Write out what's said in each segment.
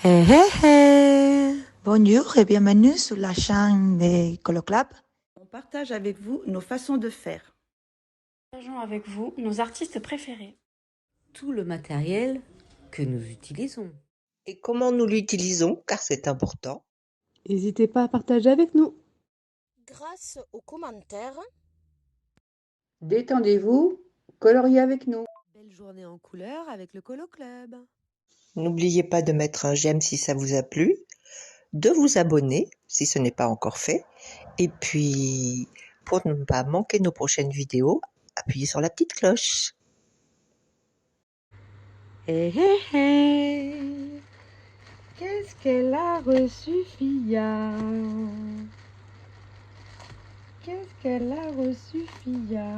Hé hé hé! Bonjour et bienvenue sur la chaîne des Coloclab. On partage avec vous nos façons de faire. Partageons avec vous nos artistes préférés. Tout le matériel que nous utilisons. Et comment nous l'utilisons, car c'est important. N'hésitez pas à partager avec nous. Grâce aux commentaires, Détendez-vous, coloriez avec nous. Belle journée en couleur avec le Colo Club. N'oubliez pas de mettre un j'aime si ça vous a plu, de vous abonner si ce n'est pas encore fait, et puis pour ne pas manquer nos prochaines vidéos, appuyez sur la petite cloche. Hé hé hé! Qu'est-ce qu'elle a reçu, Fia? Qu'est-ce qu'elle a reçu, Fia?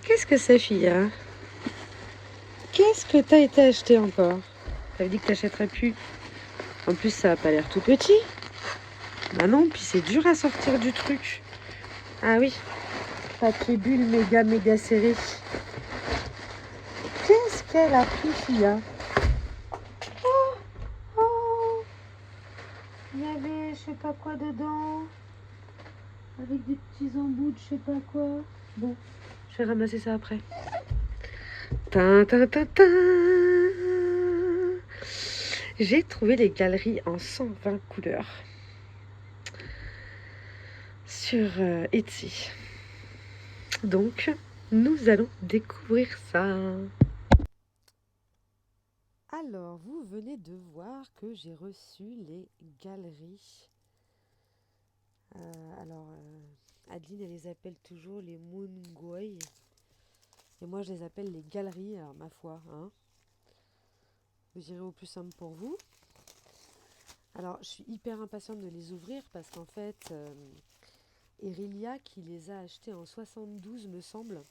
Qu'est-ce que c'est, Fia? Qu'est-ce que t'as été acheté encore? T'avais dit que t'achèterais plus. En plus, ça a pas l'air tout petit. Bah non, puis c'est dur à sortir du truc. Ah oui, papier bulle méga serré. Qu'est-ce qu'elle a pris, Fia? Oh, il y avait je sais pas quoi dedans. Avec des petits embouts de je sais pas quoi. Bon, je vais ramasser ça après. Tin, tin, tin, tin. J'ai trouvé les galeries en 120 couleurs sur Etsy. Donc, nous allons découvrir ça. Alors, vous venez de voir que j'ai reçu les galeries. Adeline, elle les appelle toujours les Moongoi. Et moi, je les appelle les galeries, alors ma foi. Hein. Vous irez au plus simple pour vous. Alors, je suis hyper impatiente de les ouvrir parce qu'en fait, Erilia, qui les a achetés en 72, me semble,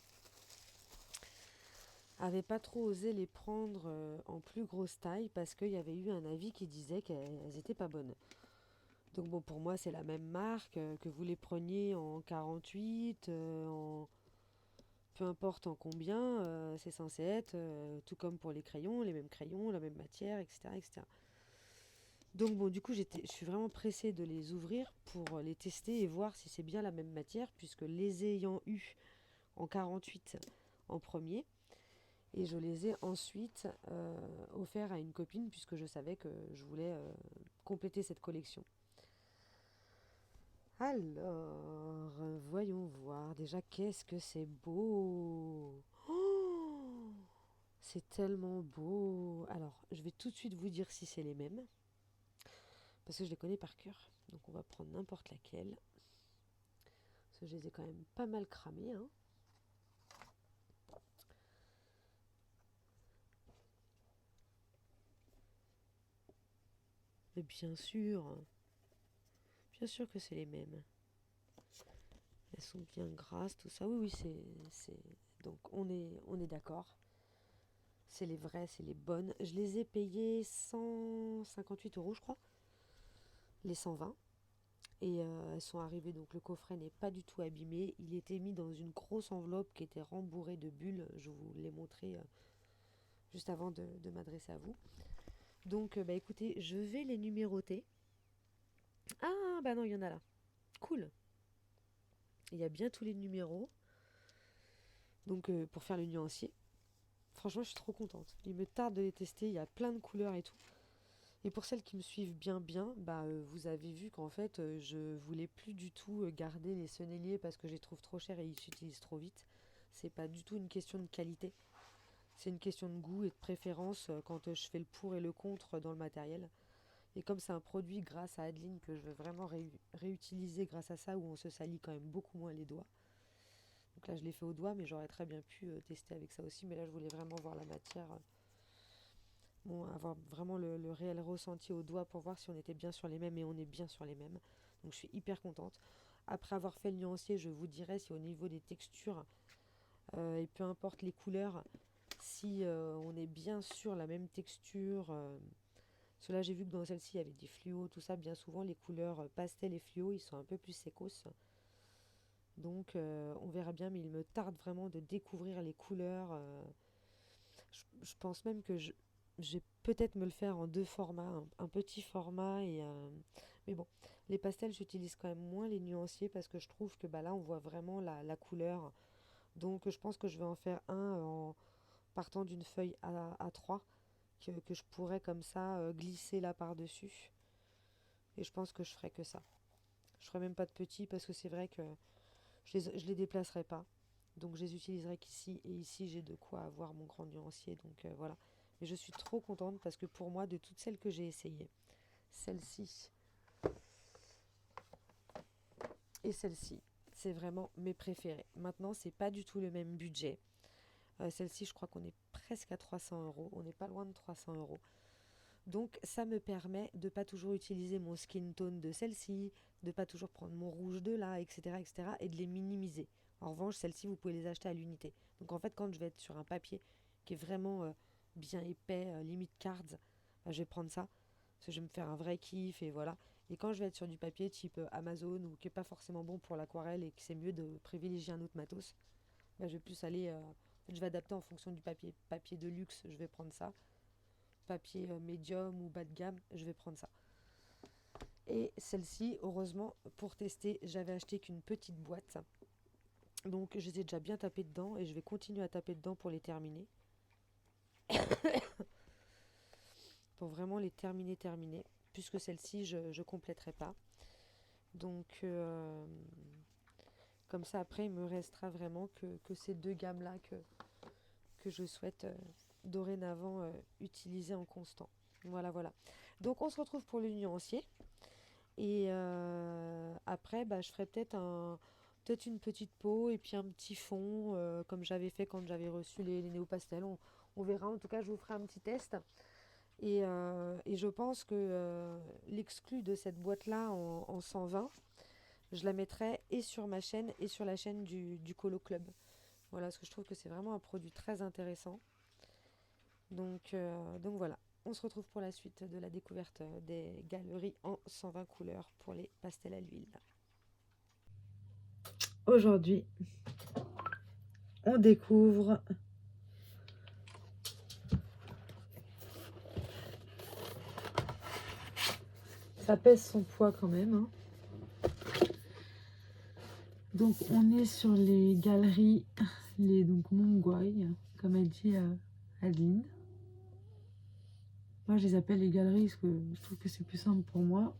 avait pas trop osé les prendre en plus grosse taille parce qu'il y avait eu un avis qui disait qu'elles étaient pas bonnes. Donc bon, pour moi, c'est la même marque, que vous les preniez en 48, peu importe en combien, c'est censé être, tout comme pour les crayons, les mêmes crayons, la même matière, etc. etc. Donc bon, du coup, je suis vraiment pressée de les ouvrir pour les tester et voir si c'est bien la même matière, puisque les ayant eu en 48 en premier, et je les ai ensuite offerts à une copine, puisque je savais que je voulais compléter cette collection. Alors, voyons voir. Déjà, qu'est-ce que c'est beau! Oh, c'est tellement beau! Alors, je vais tout de suite vous dire si c'est les mêmes. Parce que je les connais par cœur. Donc, on va prendre n'importe laquelle. Parce que je les ai quand même pas mal cramées. Hein. Mais bien sûr que c'est les mêmes. Elles sont bien grasses, tout ça. Oui, c'est... Donc, on est d'accord. C'est les vraies, c'est les bonnes. Je les ai payées 158 €, je crois. Les 120. Et elles sont arrivées, donc le coffret n'est pas du tout abîmé. Il était mis dans une grosse enveloppe qui était rembourrée de bulles. Je vous l'ai montré juste avant de m'adresser à vous. Donc, écoutez, je vais les numéroter. Ah, bah non, il y en a là. Cool. Il y a bien tous les numéros. Donc, pour faire le nuancier. Franchement, je suis trop contente. Il me tarde de les tester. Il y a plein de couleurs et tout. Et pour celles qui me suivent bien, vous avez vu qu'en fait, je voulais plus du tout garder les senneliers parce que je les trouve trop chers et ils s'utilisent trop vite. C'est pas du tout une question de qualité. C'est une question de goût et de préférence quand je fais le pour et le contre dans le matériel. Et comme c'est un produit grâce à Adeline que je veux vraiment réutiliser grâce à ça, où on se salit quand même beaucoup moins les doigts. Donc là, je l'ai fait au doigt, mais j'aurais très bien pu tester avec ça aussi. Mais là, je voulais vraiment voir la matière. Avoir vraiment le réel ressenti au doigt pour voir si on était bien sur les mêmes, et on est bien sur les mêmes. Donc je suis hyper contente. Après avoir fait le nuancier, je vous dirai si au niveau des textures, et peu importe les couleurs, si on est bien sur la même texture Parce que là, j'ai vu que dans celle-ci, il y avait des fluos, tout ça. Bien souvent, les couleurs pastel et fluo, ils sont un peu plus sécos. Donc, on verra bien, mais il me tarde vraiment de découvrir les couleurs. Je pense même que je vais peut-être me le faire en deux formats, un petit format et un... Mais bon, les pastels, j'utilise quand même moins les nuanciers parce que je trouve que bah, là, on voit vraiment la couleur. Donc, je pense que je vais en faire un en partant d'une feuille A3 que je pourrais comme ça glisser là par-dessus. Et je pense que je ferai que ça. Je ferai même pas de petits parce que c'est vrai que je les déplacerai pas. Donc je les utiliserai qu'ici et ici j'ai de quoi avoir mon grand nuancier. Donc voilà. Mais je suis trop contente parce que pour moi, de toutes celles que j'ai essayées, celle-ci et celle-ci, c'est vraiment mes préférées. Maintenant, c'est pas du tout le même budget. Celle-ci, je crois qu'on est presque à 300 €. On n'est pas loin de 300 €. Donc ça me permet de pas toujours utiliser mon skin tone de celle-ci, de pas toujours prendre mon rouge de là, etc., etc., et de les minimiser. En revanche, celles-ci, vous pouvez les acheter à l'unité. Donc en fait, quand je vais être sur un papier qui est vraiment bien épais, limite cards, bah, je vais prendre ça, parce que je vais me faire un vrai kiff, et voilà. Et quand je vais être sur du papier type Amazon, ou qui est pas forcément bon pour l'aquarelle, et que c'est mieux de privilégier un autre matos, bah, je vais plus aller... je vais adapter en fonction du papier. Papier de luxe, je vais prendre ça. Papier médium ou bas de gamme, je vais prendre ça. Et celle-ci, heureusement, pour tester, j'avais acheté qu'une petite boîte. Donc je les ai déjà bien tapés dedans et je vais continuer à taper dedans pour les terminer. Pour vraiment les terminer. Puisque celle-ci, je ne compléterai pas. Donc comme ça, après, il me restera vraiment que ces deux gammes-là que je souhaite dorénavant utiliser en constant. Voilà. Donc on se retrouve pour le nuancier. Et après, bah, je ferai peut-être une petite peau et puis un petit fond, comme j'avais fait quand j'avais reçu les néopastels. On verra, en tout cas, je vous ferai un petit test. Et je pense que l'exclu de cette boîte-là en 120, je la mettrai et sur ma chaîne et sur la chaîne du Colo Club. Voilà, parce que je trouve que c'est vraiment un produit très intéressant. Donc voilà, on se retrouve pour la suite de la découverte des galeries en 120 couleurs pour les pastels à l'huile. Aujourd'hui, on découvre ça pèse son poids quand même. Hein. Donc on est sur les galeries, donc Mongwai, comme elle dit Adeline. Moi, je les appelle les galeries parce que je trouve que c'est plus simple pour moi.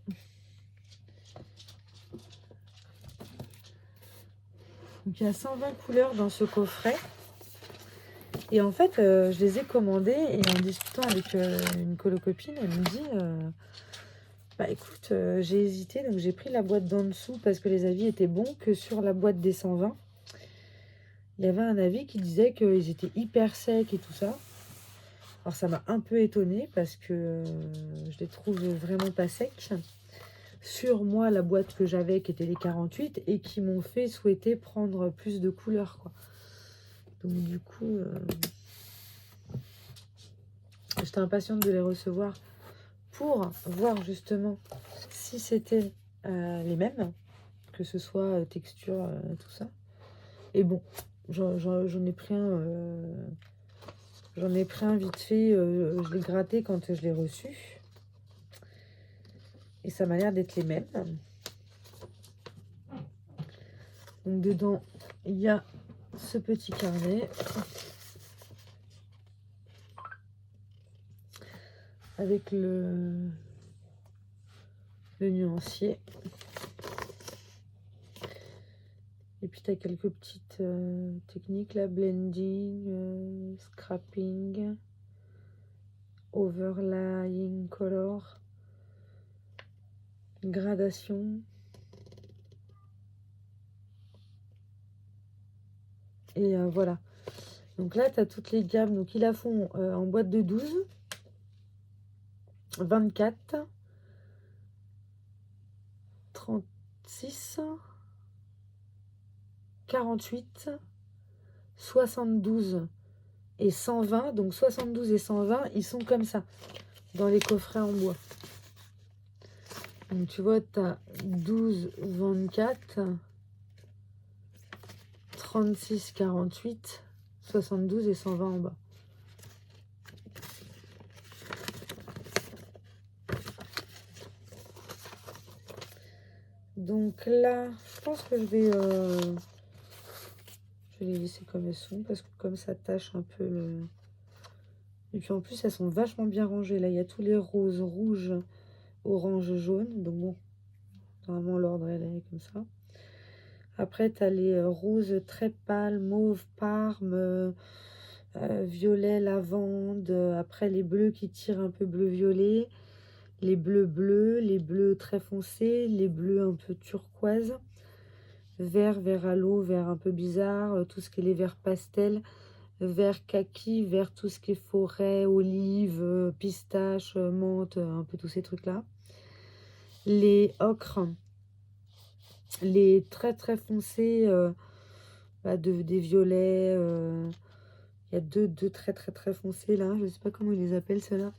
Donc, il y a 120 couleurs dans ce coffret. Et en fait, je les ai commandées et en discutant avec une colocopine, elle me dit bah écoute, j'ai hésité, donc j'ai pris la boîte d'en dessous parce que les avis étaient bons, que sur la boîte des 120. Il y avait un avis qui disait qu'ils étaient hyper secs et tout ça. Alors ça m'a un peu étonnée parce que je les trouve vraiment pas secs. Sur moi, la boîte que j'avais qui était les 48 et qui m'ont fait souhaiter prendre plus de couleurs, quoi. Donc du coup, j'étais impatiente de les recevoir pour voir justement si c'était les mêmes, que ce soit texture, tout ça. Et bon, j'en ai pris un... J'en ai pris un vite fait, je l'ai gratté quand je l'ai reçu. Et ça m'a l'air d'être les mêmes. Donc dedans, il y a ce petit carnet. Avec le nuancier. Et puis tu as quelques petites techniques là, blending, scrapping, overlaying color, gradation. Et voilà. Donc là, tu as toutes les gammes. Donc ils la font en boîte de 12, 24, 36, 48, 72 et 120. Donc 72 et 120, ils sont comme ça. dans les coffrets en bois. Donc tu vois, tu as 12, 24, 36, 48, 72 et 120 en bas. Donc là, je pense que je vais les laisser comme elles sont, parce que comme ça tâche un peu le... Et puis en plus, elles sont vachement bien rangées. Là, il y a tous les roses, rouges, orange, jaune. Donc bon, normalement, l'ordre, elle est comme ça. Après, tu as les roses très pâles, mauve, parme, violet, lavande. Après, les bleus qui tirent un peu bleu-violet. Les bleus bleus, les bleus très foncés, les bleus un peu turquoise. Vert, vert à l'eau, vert un peu bizarre. Tout ce qui est les verts pastels. Vert kaki, vert tout ce qui est forêt, olive, pistache, menthe, un peu tous ces trucs-là. Les ocres, les très très foncés, des violets. Il y a deux très très très foncés là. Je ne sais pas comment ils les appellent ceux-là.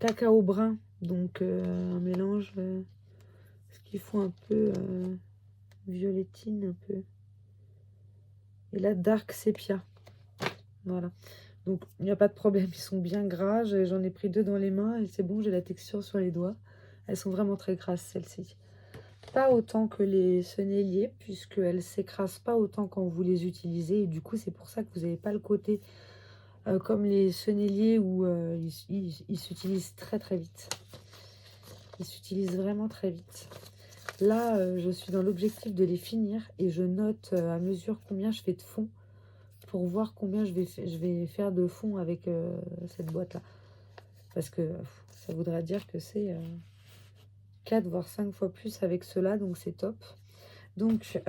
Cacao brun, donc un mélange, ce qu'ils font un peu violettine un peu. Et là, dark sépia. Voilà. Donc, il n'y a pas de problème. Ils sont bien gras. J'en ai pris 2 dans les mains et c'est bon, j'ai la texture sur les doigts. Elles sont vraiment très grasses, celles-ci. Pas autant que les senneliers, puisqu'elles ne s'écrasent pas autant quand vous les utilisez. Et du coup, c'est pour ça que vous n'avez pas le côté comme les senneliers où ils s'utilisent très très vite. Ils s'utilisent vraiment très vite. Là, je suis dans l'objectif de les finir et je note à mesure combien je fais de fond pour voir combien je vais faire de fond avec cette boîte-là. Parce que ça voudrait dire que c'est 4 voire 5 fois plus avec cela, donc c'est top. Donc,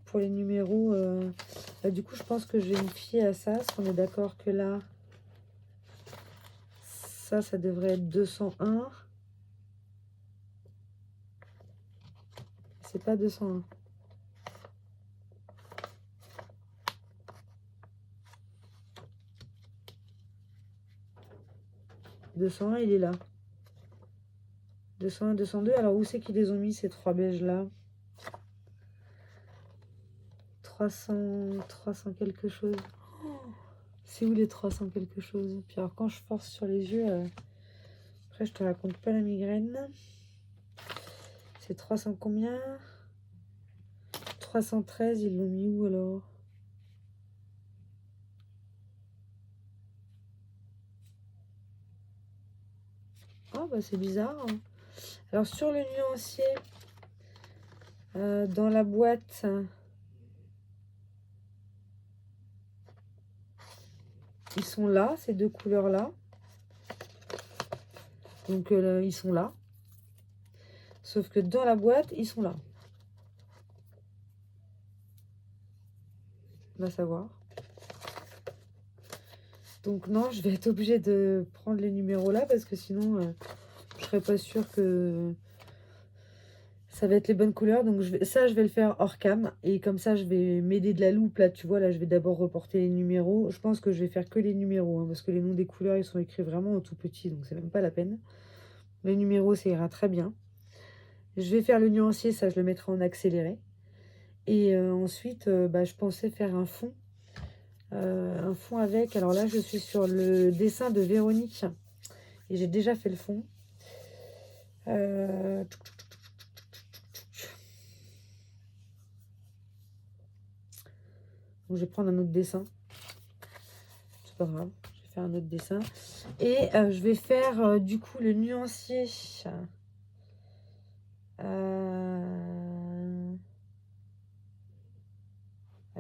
pour les numéros, du coup, je pense que je vais me fier à ça, parce qu'on est d'accord que là, ça devrait être 201. C'est pas 201. Il est là. 201, 202. Alors, où c'est qu'ils les ont mis, ces 3 beiges-là? 300 quelque chose. C'est où les 300 quelque chose? Puis alors, quand je force sur les yeux, après, je te raconte pas la migraine. C'est 300 combien? 313, ils l'ont mis où alors? Oh, bah c'est bizarre. Hein. Alors, sur le nuancier, dans la boîte, ils sont là, ces 2 couleurs-là. Donc, ils sont là. Sauf que dans la boîte, ils sont là. On va savoir. Donc, non, je vais être obligée de prendre les numéros là parce que sinon, je serais pas sûre que ça va être les bonnes couleurs. Donc, je vais le faire hors cam. Et comme ça, je vais m'aider de la loupe. Là, tu vois, là, je vais d'abord reporter les numéros. Je pense que je vais faire que les numéros. Hein, parce que les noms des couleurs, ils sont écrits vraiment en tout petit. Donc, c'est même pas la peine. Les numéros, ça ira très bien. Je vais faire le nuancier. Ça, je le mettrai en accéléré. Et ensuite, je pensais faire un fond. Un fond avec. Alors là, je suis sur le dessin de Véronique. Et j'ai déjà fait le fond. Donc, je vais prendre un autre dessin. C'est pas grave. Je vais faire un autre dessin. Et je vais faire du coup le nuancier.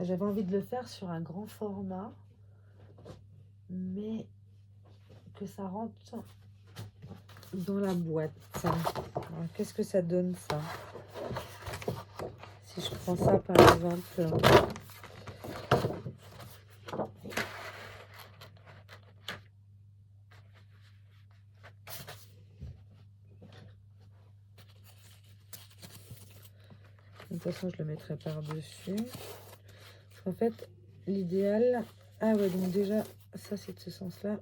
J'avais envie de le faire sur un grand format. Mais que ça rentre dans la boîte. Qu'est-ce que ça donne ça? Si je prends ça par exemple. De toute façon, je le mettrai par-dessus. Parce qu'en fait, l'idéal... Ah ouais, donc déjà, ça c'est de ce sens-là.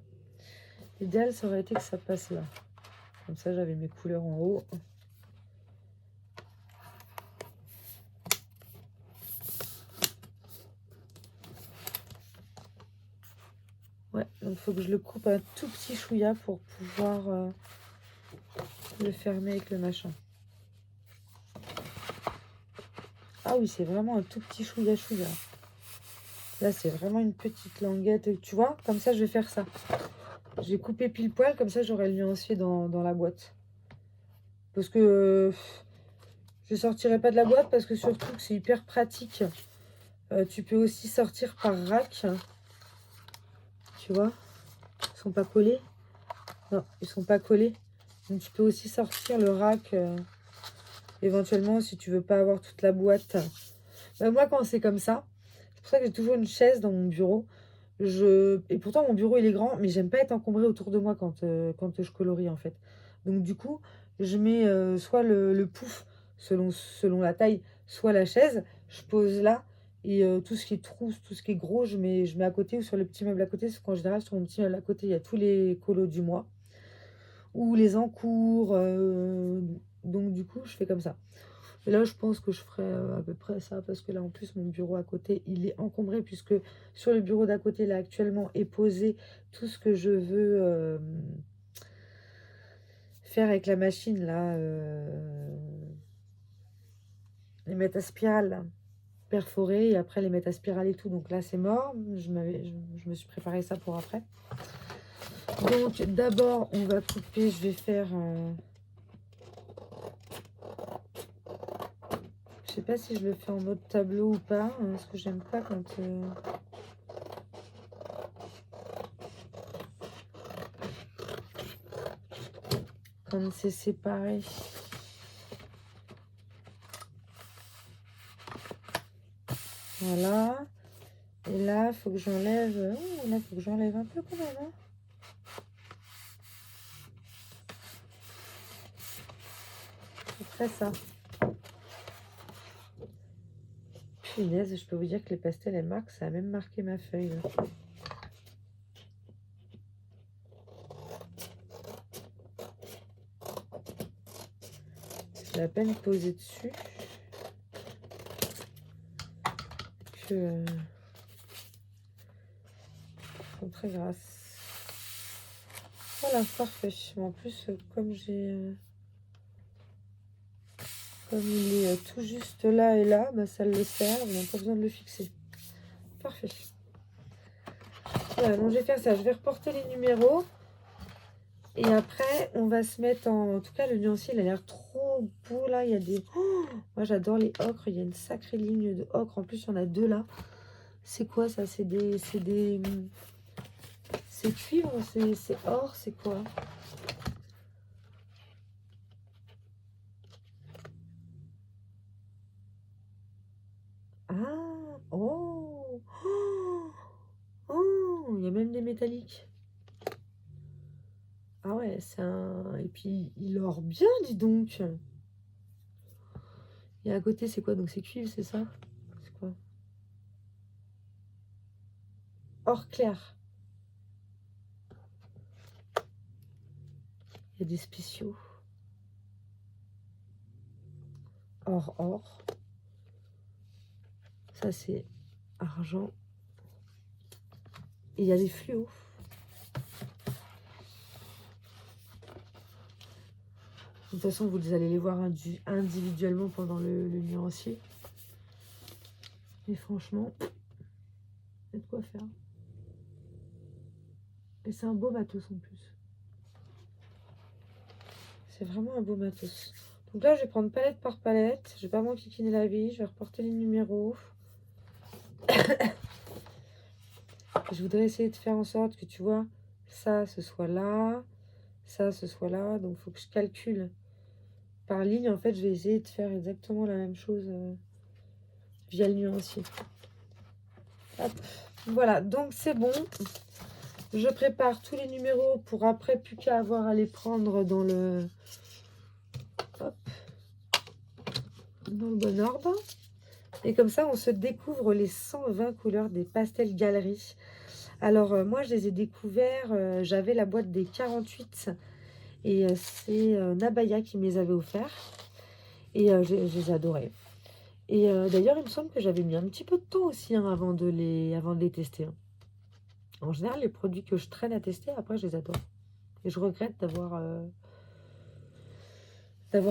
L'idéal, ça aurait été que ça passe là. Comme ça, j'avais mes couleurs en haut. Ouais, donc il faut que je le coupe un tout petit chouïa pour pouvoir le fermer avec le machin. Ah oui, c'est vraiment un tout petit chouïa. Là, c'est vraiment une petite languette. Tu vois, comme ça, je vais faire ça. J'ai coupé pile poil, comme ça, j'aurai le nuancier dans la boîte. Parce que je ne sortirai pas de la boîte parce que surtout que c'est hyper pratique. Tu peux aussi sortir par rack. Tu vois, ils sont pas collés. Non, ils sont pas collés. Donc, tu peux aussi sortir le rack éventuellement si tu veux pas avoir toute la boîte. Moi, quand c'est comme ça, c'est pour ça que j'ai toujours une chaise dans mon bureau. Et pourtant, mon bureau, il est grand, mais j'aime pas être encombré autour de moi quand je colorie, en fait. Donc, du coup, je mets soit le pouf selon la taille, soit la chaise. Je pose là. Et tout ce qui est trousse, tout ce qui est gros, je mets à côté ou sur le petit meuble à côté. Parce qu'en général, sur mon petit meuble à côté, il y a tous les colos du mois. Ou les encours. Donc, du coup, je fais comme ça. Et là, je pense que je ferai à peu près ça, parce que là, en plus, mon bureau à côté, il est encombré, puisque sur le bureau d'à côté, là, actuellement, est posé tout ce que je veux faire avec la machine, là. Les mettre à spirale, là, perforées, et après, les mettre à spirale et tout. Donc là, c'est mort. Je me suis préparé ça pour après. Donc, d'abord, on va couper, je vais faire... Je sais pas si je le fais en mode tableau ou pas, parce que j'aime pas quand c'est séparé. Voilà. Et là, il faut que j'enlève... Oh, là, faut que j'enlève un peu quand même. Hein. C'est très ça. Punaise, je peux vous dire que les pastels, elles marquent. Ça a même marqué ma feuille. Là. J'ai à peine posé dessus. Que... Elles sont très grasses. Voilà, parfait. En plus, comme j'ai... Comme il est tout juste là et là, bah, ça le sert. On n'a pas besoin de le fixer. Parfait. Voilà, donc je vais faire ça. Je vais reporter les numéros. Et après, on va se mettre en... En tout cas, le nuancier, il a l'air trop beau, là. Il y a des... Oh, moi, j'adore les ocres. Il y a une sacrée ligne de ocre. En plus, il y en a deux, là. C'est quoi, ça? C'est des... C'est cuivre? C'est or? C'est quoi? Ah! Oh! Oh! Oh! Il y a même des métalliques. Ah ouais, c'est un... Et puis, il or bien, dis donc. Et à côté, c'est quoi? Donc, c'est cuivre, c'est ça? C'est quoi? Or clair. Il y a des spéciaux. Or. Ça, c'est argent. Et il y a des fluos. De toute façon, vous allez les voir individuellement pendant le nuancier. Mais franchement, il y a de quoi faire. Et c'est un beau matos en plus. C'est vraiment un beau matos. Donc là, je vais prendre palette par palette. Je vais pas m'enquiquiner la vie. Je vais reporter les numéros. Je voudrais essayer de faire en sorte que, tu vois, ça, ce soit là. Ça, ce soit là. Donc, il faut que je calcule par ligne. En fait, je vais essayer de faire exactement la même chose via le nuancier. Hop. Voilà, donc c'est bon. Je prépare tous les numéros pour après, plus qu'à avoir à les prendre dans le... Hop. dans le bon ordre. Et comme ça, on se découvre les 120 couleurs des pastels galeries. Alors, moi, je les ai découverts, j'avais la boîte des 48 et c'est Nabaya qui me les avait offerts. Et je les ai adorés. Et d'ailleurs, il me semble que j'avais mis un petit peu de temps aussi hein, avant de les tester. Hein. En général, les produits que je traîne à tester, après, je les adore. Et je regrette d'avoir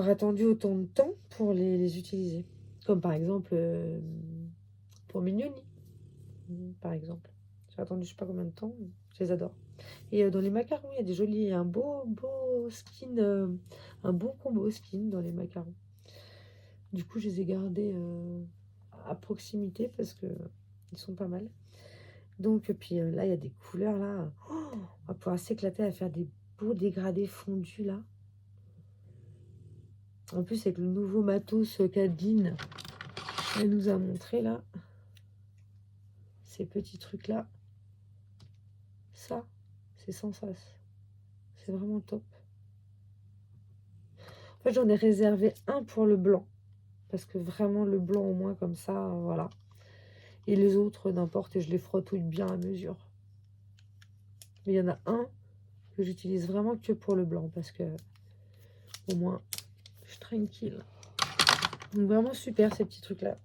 attendu autant de temps pour les utiliser. Comme par exemple, pour Mignoni, par exemple. J'ai attendu je sais pas combien de temps, je les adore. Et dans les macarons, il y a des jolis, un beau skin, un bon combo skin dans les macarons. Du coup, je les ai gardés à proximité parce que ils sont pas mal. Donc, puis là, il y a des couleurs là. Oh, on va pouvoir s'éclater à faire des beaux dégradés fondus là. En plus, avec le nouveau matos qu'Adeline elle nous a montré là, ces petits trucs là, ça, c'est sans sas. C'est vraiment top. En fait, j'en ai réservé un pour le blanc. Parce que vraiment, le blanc au moins comme ça, voilà. Et les autres, n'importe, et je les frottouille bien à mesure. Mais il y en a un que j'utilise vraiment que pour le blanc. Parce que, au moins, je suis tranquille. Donc vraiment super ces petits trucs là.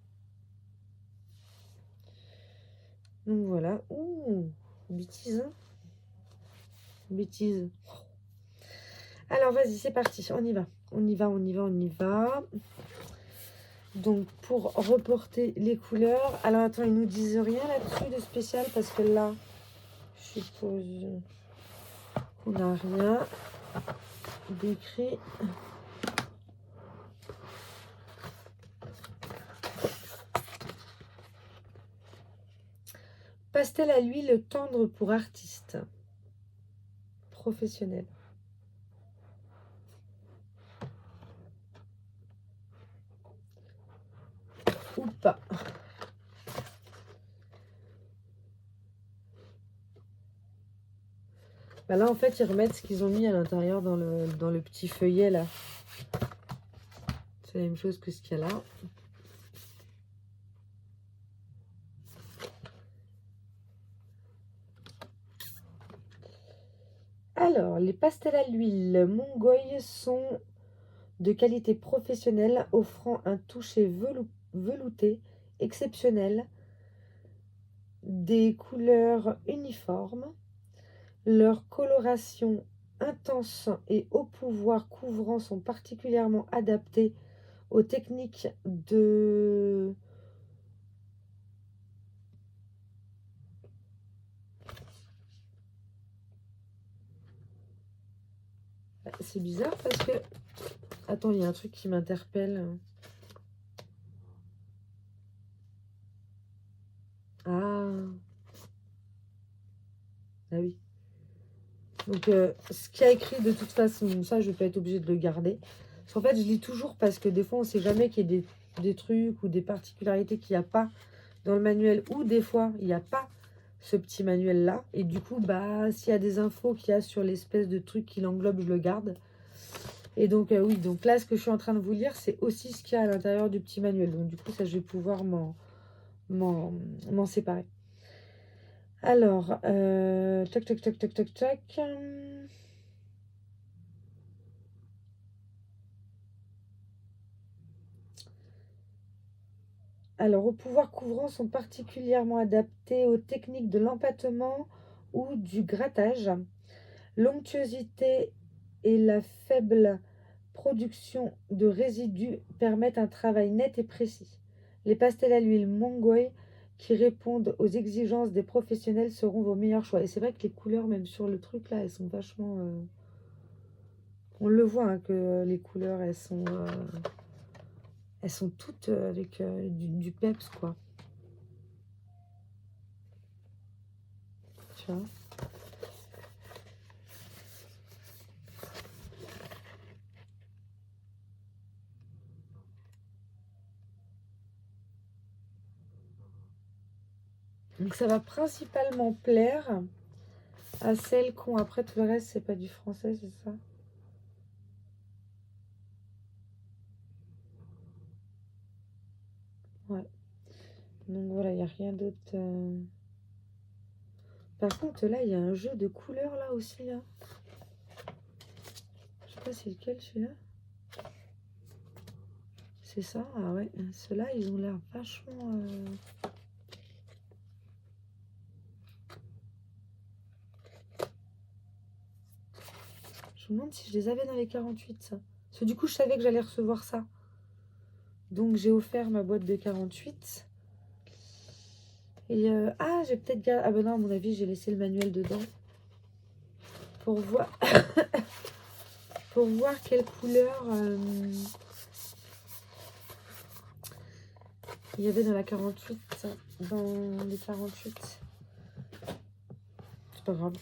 Donc voilà. Ouh, bêtise. Hein, bêtise. Alors vas-y, c'est parti. On y va. On y va, on y va, on y va. Donc pour reporter les couleurs. Alors attends, ils nous disent rien là-dessus de spécial. Parce que là, je suppose qu'on n'a rien d'écrit. Pastel à l'huile tendre pour artistes professionnels. Ou pas. Bah là, en fait, ils remettent ce qu'ils ont mis à l'intérieur dans le petit feuillet, là. C'est la même chose que ce qu'il y a là. Alors, les pastels à l'huile Mongoï sont de qualité professionnelle, offrant un toucher velouté exceptionnel, des couleurs uniformes, leur coloration intense et au pouvoir couvrant sont particulièrement adaptés aux techniques de c'est bizarre parce que attends, il y a un truc qui m'interpelle. Ah oui. Donc ce qu'il y a écrit de toute façon, ça je vais pas être obligée de le garder. Parce qu'en fait je lis toujours parce que des fois on sait jamais qu'il y a des trucs ou des particularités qu'il n'y a pas dans le manuel, ou des fois il n'y a pas ce petit manuel là, et du coup bah s'il y a des infos qu'il y a sur l'espèce de truc qui l'englobe, je le garde. Et donc oui, donc là ce que je suis en train de vous lire, c'est aussi ce qu'il y a à l'intérieur du petit manuel, donc du coup ça je vais pouvoir m'en séparer. Alors tac tac tac tac tac tac. Alors, au pouvoir couvrant sont particulièrement adaptés aux techniques de l'empattement ou du grattage. L'onctuosité et la faible production de résidus permettent un travail net et précis. Les pastels à l'huile Mongoï qui répondent aux exigences des professionnels seront vos meilleurs choix. Et c'est vrai que les couleurs, même sur le truc là, elles sont vachement... On le voit hein, que les couleurs, elles sont toutes avec du peps, quoi. Tu vois ? Donc ça va principalement plaire à celles qui ont, après tout le reste, c'est pas du français, c'est ça? . Ouais. Donc voilà, il n'y a rien d'autre. Par contre, là, il y a un jeu de couleurs là aussi. Là. Je sais pas c'est lequel celui-là. C'est ça? Ah ouais. Ceux-là, ils ont l'air vachement... Je me demande si je les avais dans les 48, ça. Parce que du coup, je savais que j'allais recevoir ça. Donc, j'ai offert ma boîte de 48. Et ah, j'ai peut-être gardé... Ah ben non, à mon avis, j'ai laissé le manuel dedans. Pour voir... pour voir quelle couleur il y avait dans la 48. Dans les 48. C'est pas grave. De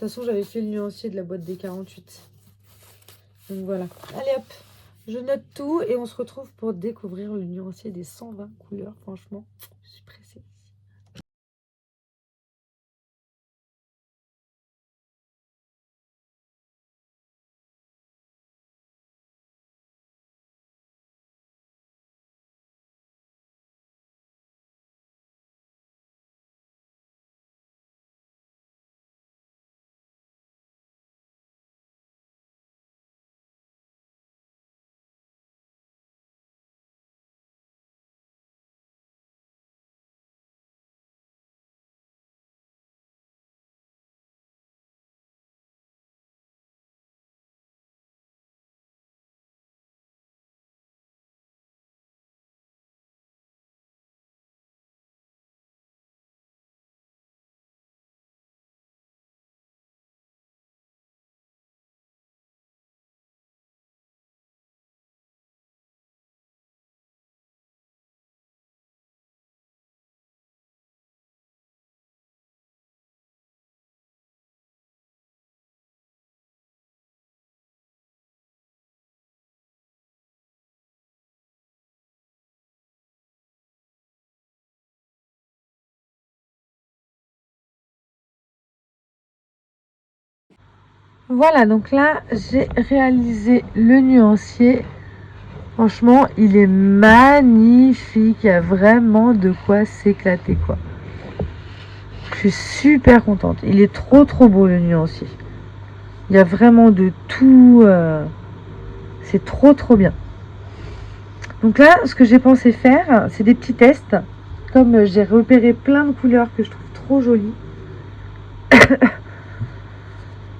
toute façon, j'avais fait le nuancier de la boîte des 48. Donc voilà. Allez hop, je note tout et on se retrouve pour découvrir le nuancier des 120 couleurs. Franchement, je suis pressée. Voilà, donc là, j'ai réalisé le nuancier. Franchement, il est magnifique. Il y a vraiment de quoi s'éclater, quoi. Je suis super contente. Il est trop beau, le nuancier. Il y a vraiment de tout. C'est trop bien. Donc là, ce que j'ai pensé faire, c'est des petits tests. Comme j'ai repéré plein de couleurs que je trouve trop jolies.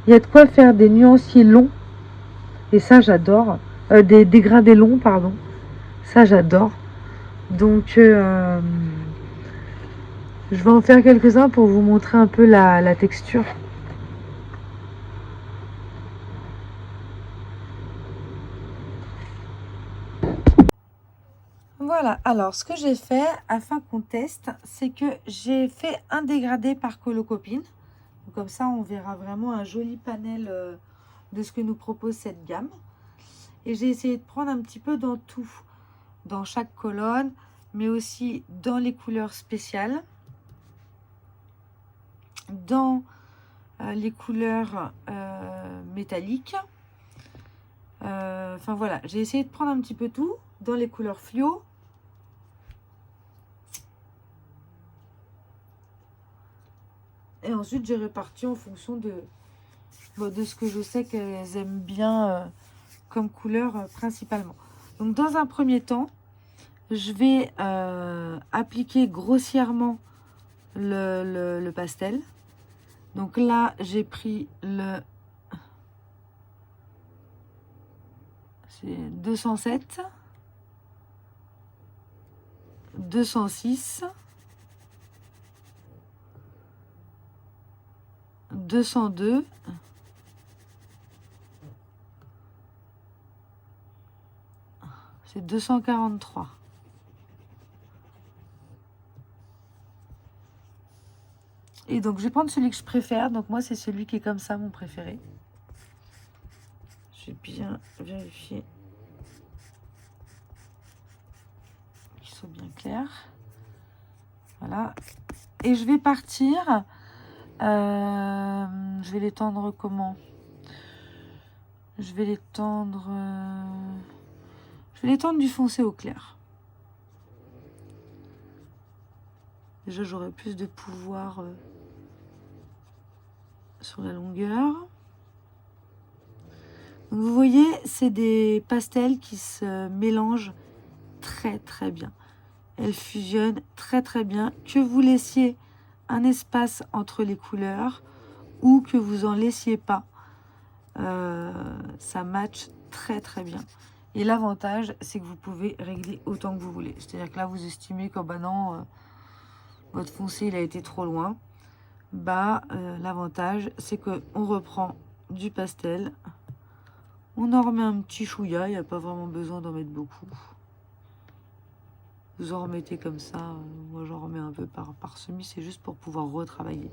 Il y a de quoi faire des nuanciers longs. Et ça, j'adore. Des dégradés longs, pardon. Ça, j'adore. Donc, je vais en faire quelques-uns pour vous montrer un peu la texture. Voilà, alors ce que j'ai fait afin qu'on teste, c'est que j'ai fait un dégradé par Colocopine. Donc, comme ça, on verra vraiment un joli panel de ce que nous propose cette gamme. Et j'ai essayé de prendre un petit peu dans tout, dans chaque colonne, mais aussi dans les couleurs spéciales, dans les couleurs métalliques. Enfin voilà, j'ai essayé de prendre un petit peu tout, dans les couleurs fluo. Et ensuite, j'ai réparti en fonction de ce que je sais qu'elles aiment bien comme couleur principalement. Donc, dans un premier temps, je vais appliquer grossièrement le pastel. Donc là, j'ai pris le 207, 206, 202, c'est 243. Et donc, je vais prendre celui que je préfère. Donc, moi, c'est celui qui est comme ça, mon préféré. Je vais bien vérifier qu'ils soient bien clairs. Voilà. Et je vais partir. Je vais l'étendre comment? Je vais l'étendre... je vais l'étendre du foncé au clair. Déjà, j'aurai plus de pouvoir sur la longueur. Donc, vous voyez, c'est des pastels qui se mélangent très très bien. Elles fusionnent très très bien. Que vous laissiez un espace entre les couleurs ou que vous en laissiez pas, ça match très très bien. Et l'avantage, c'est que vous pouvez régler autant que vous voulez. C'est-à-dire que là, vous estimez que bah non, votre foncé il a été trop loin. Bah, l'avantage, c'est que on reprend du pastel. On en remet un petit chouïa, il n'y a pas vraiment besoin d'en mettre beaucoup. Vous en remettez comme ça, moi j'en remets un peu par semis, c'est juste pour pouvoir retravailler.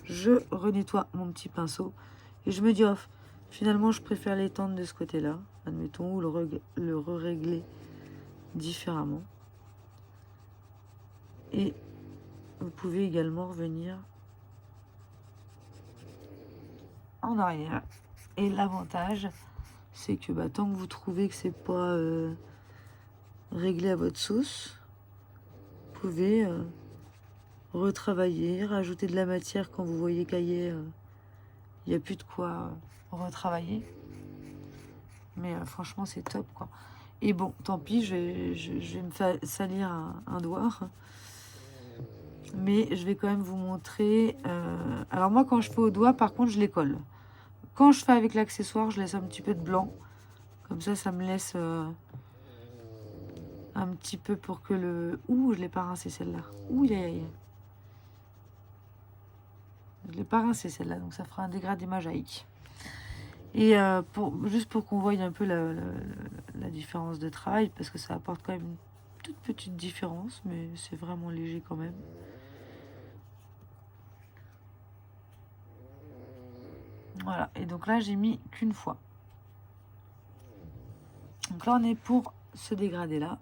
Je renettoie mon petit pinceau et je me dis, oh, finalement je préfère l'étendre de ce côté-là, admettons, ou le régler différemment. Et vous pouvez également revenir en arrière. Et l'avantage, c'est que bah, tant que vous trouvez que c'est pas réglé à votre sauce, vous pouvez retravailler, rajouter de la matière quand vous voyez qu'il n'y a plus de quoi retravailler. Mais franchement, c'est top, quoi. Et bon, tant pis, je vais me salir un doigt. Mais je vais quand même vous montrer. Alors moi, quand je fais au doigt, par contre, je les colle. Quand je fais avec l'accessoire, je laisse un petit peu de blanc. Comme ça me laisse un petit peu pour que le... Ouh, je l'ai pas rincé celle-là. Ouh, aïe, aïe. Je l'ai pas rincé celle-là, donc ça fera un dégradé mosaïque. Et juste pour qu'on voie un peu la différence de travail, parce que ça apporte quand même une toute petite différence, mais c'est vraiment léger quand même. Voilà, et donc là, j'ai mis qu'une fois. Donc là, on est pour ce dégradé-là.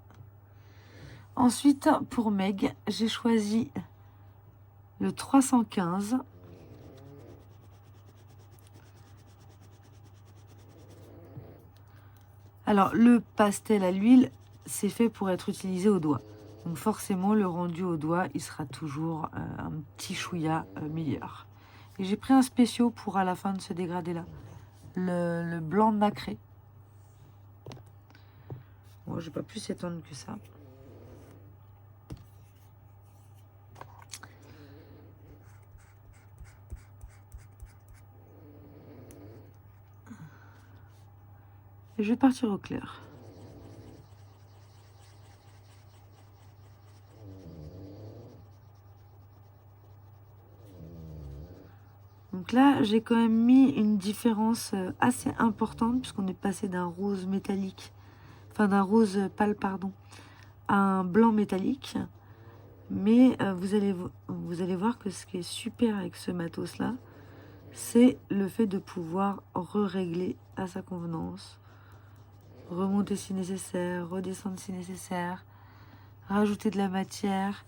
Ensuite, pour Meg, j'ai choisi le 315. Alors, le pastel à l'huile, c'est fait pour être utilisé au doigt. Donc forcément, le rendu au doigt, il sera toujours un petit chouïa meilleur. Et j'ai pris un spécial pour à la fin de ce dégradé-là. Le blanc nacré. Bon, je vais pas plus s'étendre que ça. Et je vais partir au clair. Donc là, j'ai quand même mis une différence assez importante puisqu'on est passé d'un rose métallique, enfin d'un rose pâle, pardon, à un blanc métallique. Mais vous allez voir que ce qui est super avec ce matos-là, c'est le fait de pouvoir régler à sa convenance, remonter si nécessaire, redescendre si nécessaire, rajouter de la matière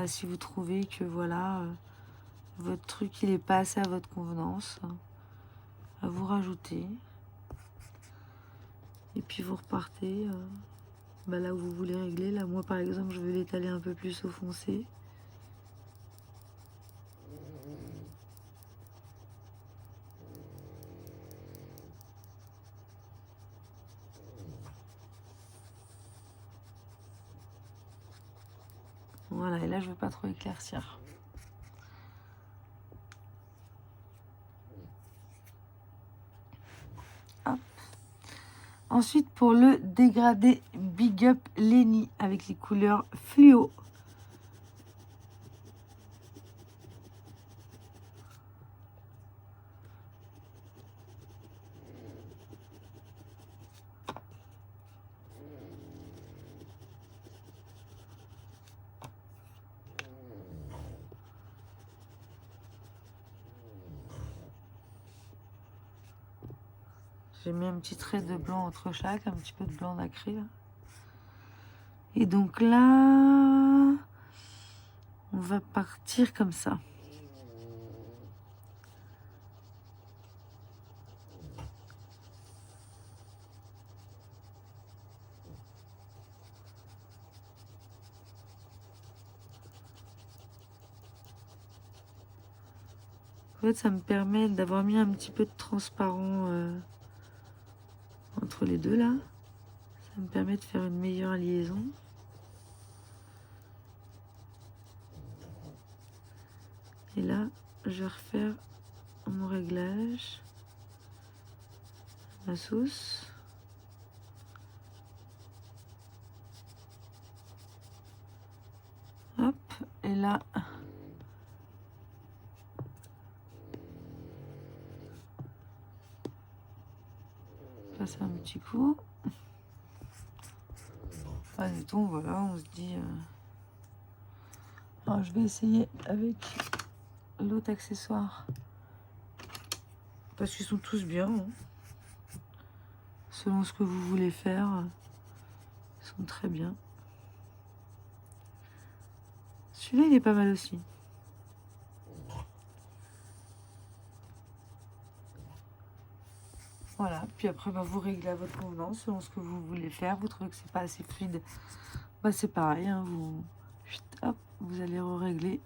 si vous trouvez que voilà votre truc il est pas assez à votre convenance, à vous rajouter et puis vous repartez là où vous voulez régler. Là moi par exemple je veux l'étaler un peu plus au foncé. Voilà, et là je veux pas trop éclaircir. Hop. Ensuite pour le dégradé Big Up Lenny avec les couleurs fluo. J'ai mis un petit trait de blanc entre chaque, un petit peu de blanc nacré. Là. Et donc là, on va partir comme ça. fait, ça me permet d'avoir mis un petit peu de transparent entre les deux là. Ça me permet de faire une meilleure liaison. Et là, je vais refaire mon réglage, ma sauce. Hop, et là, passe un petit coup. Admettons, voilà, on se dit... Alors, je vais essayer avec l'autre accessoire. Parce qu'ils sont tous bien. Hein. Selon ce que vous voulez faire, ils sont très bien. Celui-là, il est pas mal aussi. Voilà, puis après, bah, vous réglez à votre convenance selon ce que vous voulez faire. Vous trouvez que c'est pas assez fluide, bah, c'est pareil. Hein, hop, vous allez régler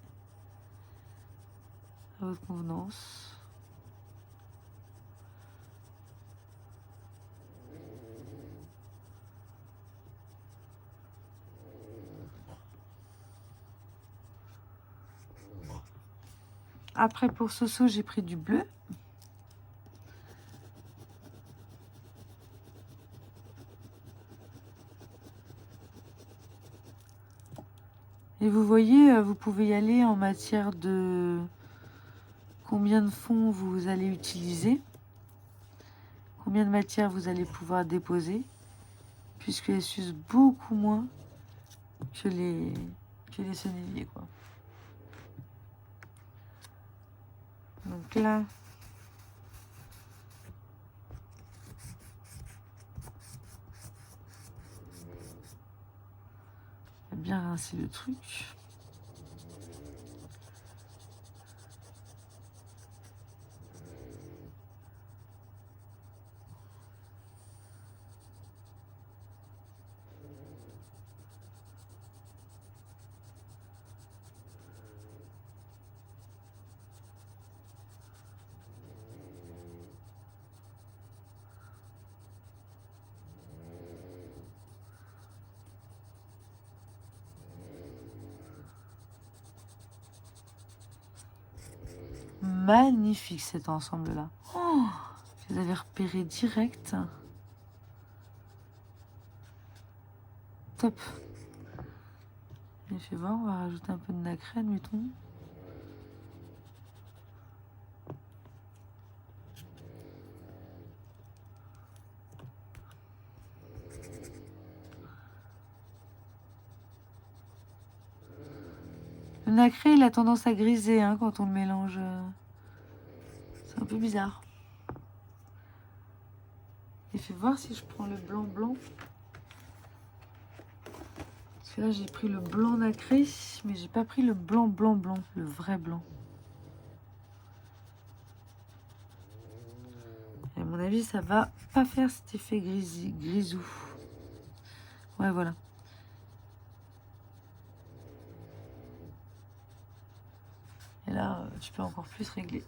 à votre convenance. Après, pour ce saut, j'ai pris du bleu. Et vous voyez, vous pouvez y aller en matière de combien de fonds vous allez utiliser, combien de matière vous allez pouvoir déposer, puisqu'elles s'usent beaucoup moins que les senneliers, quoi. Donc là, on va bien rincer le truc. Magnifique cet ensemble-là. Oh, vous avez repéré direct. Top. Et fais voir, on va rajouter un peu de nacré, admettons. Le nacré, il a tendance à griser hein, quand on le mélange. C'est un peu bizarre. Et fais voir si je prends le blanc. Parce que là, j'ai pris le blanc nacré, mais j'ai pas pris le blanc, le vrai blanc. Et à mon avis, ça va pas faire cet effet grisou. Ouais, voilà. Et là, tu peux encore plus régler.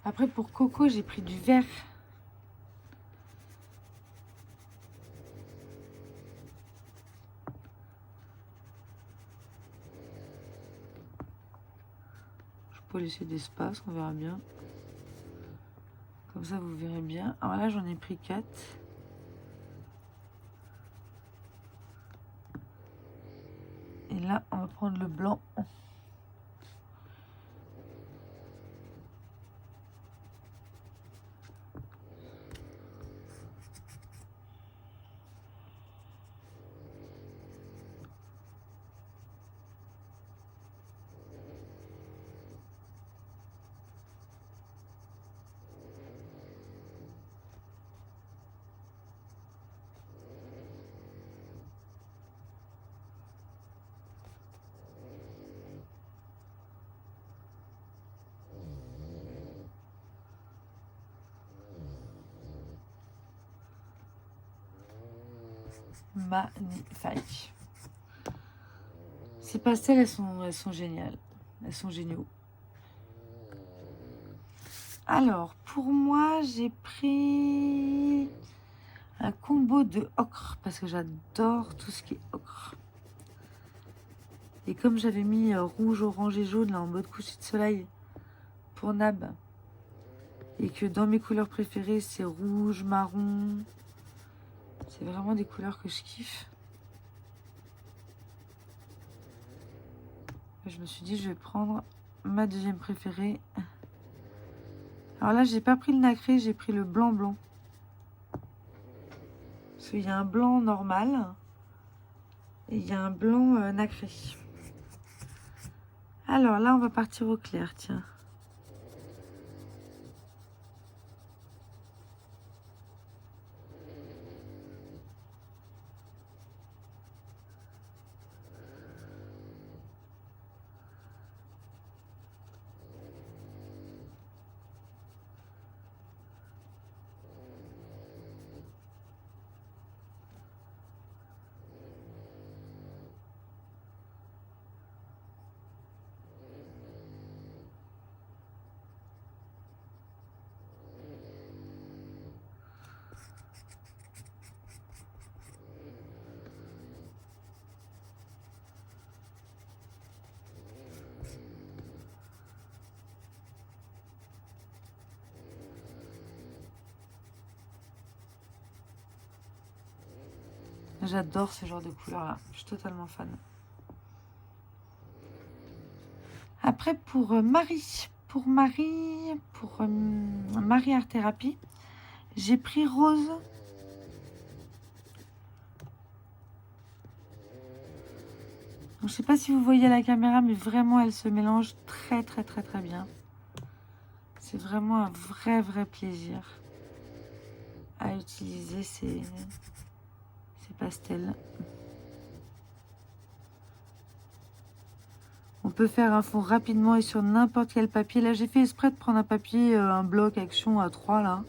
Après, pour Coco, j'ai pris du vert. Je peux laisser d'espace, on verra bien. Comme ça, vous verrez bien. Alors là, j'en ai pris 4. Et là, on va prendre le blanc. Magnifique. Ces pastels, elles sont géniales. Elles sont géniaux. Alors, pour moi, j'ai pris un combo de ocre parce que j'adore tout ce qui est ocre. Et comme j'avais mis rouge, orange et jaune là en mode coucher de soleil pour Nab, et que dans mes couleurs préférées c'est rouge, marron, c'est vraiment des couleurs que je kiffe. Et je me suis dit je vais prendre ma deuxième préférée. Alors là j'ai pas pris le nacré, j'ai pris le blanc blanc. Parce qu'il y a un blanc normal et il y a un blanc nacré. Alors là on va partir au clair, tiens. J'adore ce genre de couleur-là. Je suis totalement fan. Après, pour Marie Art Thérapie, j'ai pris rose. Donc, je sais pas si vous voyez à la caméra, mais vraiment, elle se mélange très bien. C'est vraiment un vrai plaisir à utiliser ces pastels. On peut faire un fond rapidement et sur n'importe quel papier. Là, j'ai fait exprès de prendre un papier, un bloc action A3 là,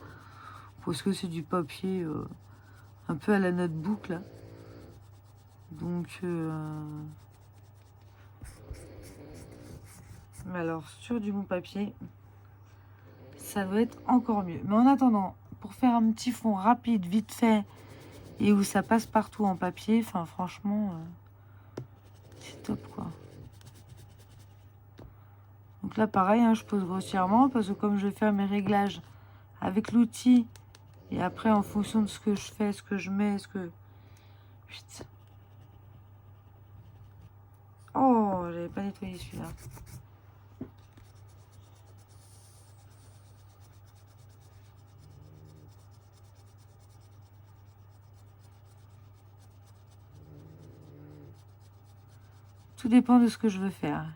parce que c'est du papier un peu à la notebook là. Donc, alors sur du bon papier, ça doit être encore mieux. Mais en attendant, pour faire un petit fond rapide, vite fait, et où ça passe partout en papier, enfin franchement, c'est top quoi. Donc là pareil, hein, je pose grossièrement parce que comme je vais faire mes réglages avec l'outil et après en fonction de ce que je fais, ce que je mets, ce que... Putain. Oh, j'avais pas nettoyé celui-là. Tout dépend de ce que je veux faire.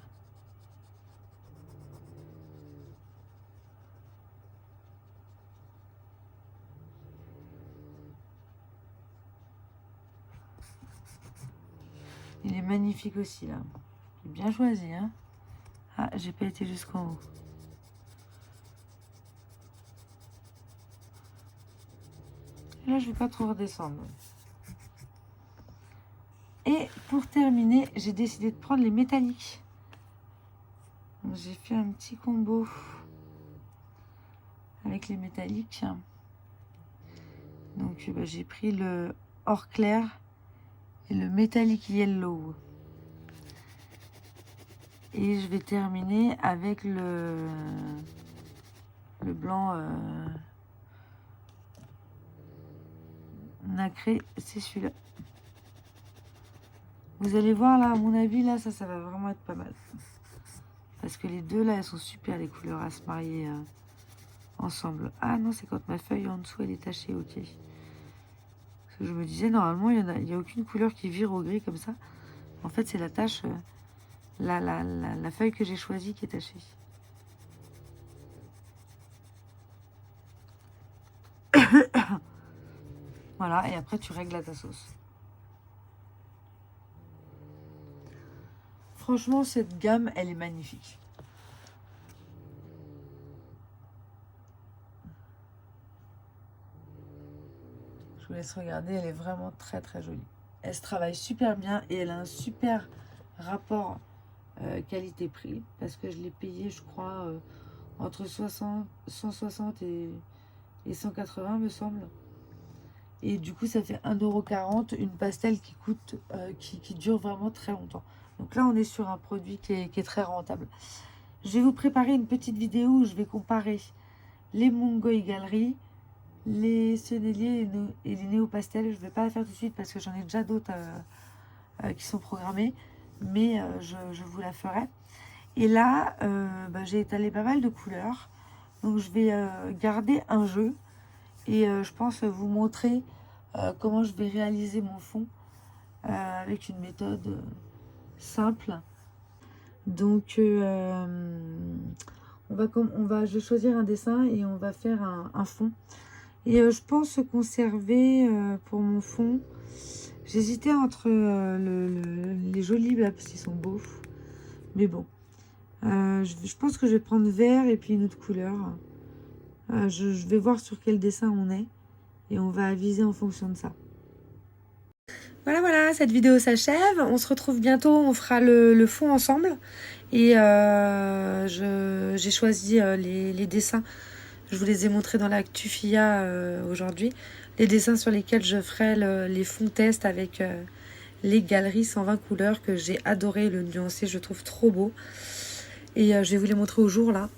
Il est magnifique aussi là. Il est bien choisi, hein. Ah, j'ai pas été jusqu'en haut. Et là, je vais pas trop redescendre. Et pour terminer, j'ai décidé de prendre les métalliques. J'ai fait un petit combo avec les métalliques. Donc bah, j'ai pris le or clair et le métallique yellow. Et je vais terminer avec le blanc nacré, c'est celui-là. Vous allez voir là, à mon avis, là, ça va vraiment être pas mal. Parce que les deux là, elles sont super, les couleurs à se marier ensemble. Ah non, c'est quand ma feuille en dessous, elle est tachée, ok. Parce que je me disais, normalement, il n'y a aucune couleur qui vire au gris comme ça. En fait, c'est la tache, la feuille que j'ai choisie qui est tachée. Voilà, et après, tu règles à ta sauce. Franchement, cette gamme, elle est magnifique. Je vous laisse regarder, elle est vraiment très jolie. Elle se travaille super bien et elle a un super rapport qualité-prix, parce que je l'ai payé, je crois, entre 160 et 180, me semble. Et du coup, ça fait 1,40 € une pastel qui coûte, qui dure vraiment très longtemps. Donc là, on est sur un produit qui est très rentable. Je vais vous préparer une petite vidéo où je vais comparer les Mongoï Galerie, les Sennelier et les Néo Pastel. Je ne vais pas la faire tout de suite parce que j'en ai déjà d'autres qui sont programmées, mais je vous la ferai. Et là, j'ai étalé pas mal de couleurs, donc je vais garder un jeu et je pense vous montrer comment je vais réaliser mon fond avec une méthode simple. Donc je vais choisir un dessin et on va faire un fond. Et je pense conserver pour mon fond, j'hésitais entre les jolis là parce qu'ils sont beaux, mais bon, je pense que je vais prendre vert et puis une autre couleur. Je vais voir sur quel dessin on est et on va aviser en fonction de ça. Voilà, cette vidéo s'achève. On se retrouve bientôt, on fera le fond ensemble. Et j'ai choisi les dessins. Je vous les ai montrés dans l'actu FIA aujourd'hui. Les dessins sur lesquels je ferai les fonds test avec les galeries 120 couleurs que j'ai adoré. Le nuancé, je trouve trop beau. Et je vais vous les montrer au jour là.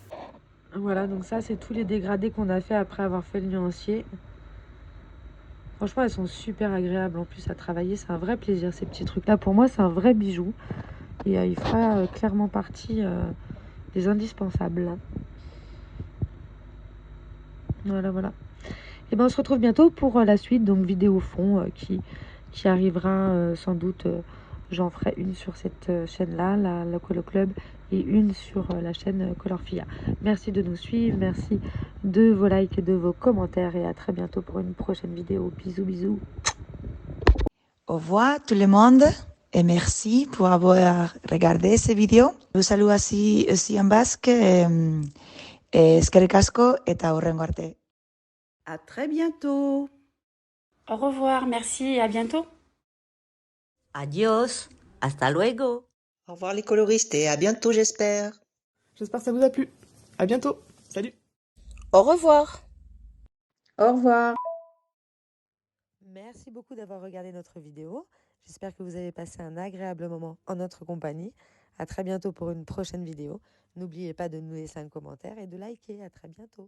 Voilà, donc ça, c'est tous les dégradés qu'on a fait après avoir fait le nuancier. Franchement, elles sont super agréables en plus à travailler. C'est un vrai plaisir, ces petits trucs-là. Pour moi, c'est un vrai bijou. Et il fera clairement partie des indispensables. Voilà. Et ben on se retrouve bientôt pour la suite. Donc, vidéo fond qui arrivera sans doute. J'en ferai une sur cette chaîne-là, la Colo Club, et une sur la chaîne Color Fia. Merci de nous suivre, merci de vos likes et de vos commentaires, et à très bientôt pour une prochaine vidéo. Bisous. Au revoir tout le monde et merci pour avoir regardé cette vidéo. Je vous salue aussi en basque. Eskerrik asko eta hurrengo arte. À très bientôt. Au revoir, merci et à bientôt. Adios, hasta luego. Au revoir les coloristes et à bientôt j'espère. J'espère que ça vous a plu. À bientôt. Salut. Au revoir. Au revoir. Merci beaucoup d'avoir regardé notre vidéo. J'espère que vous avez passé un agréable moment en notre compagnie. À très bientôt pour une prochaine vidéo. N'oubliez pas de nous laisser un commentaire et de liker. À très bientôt.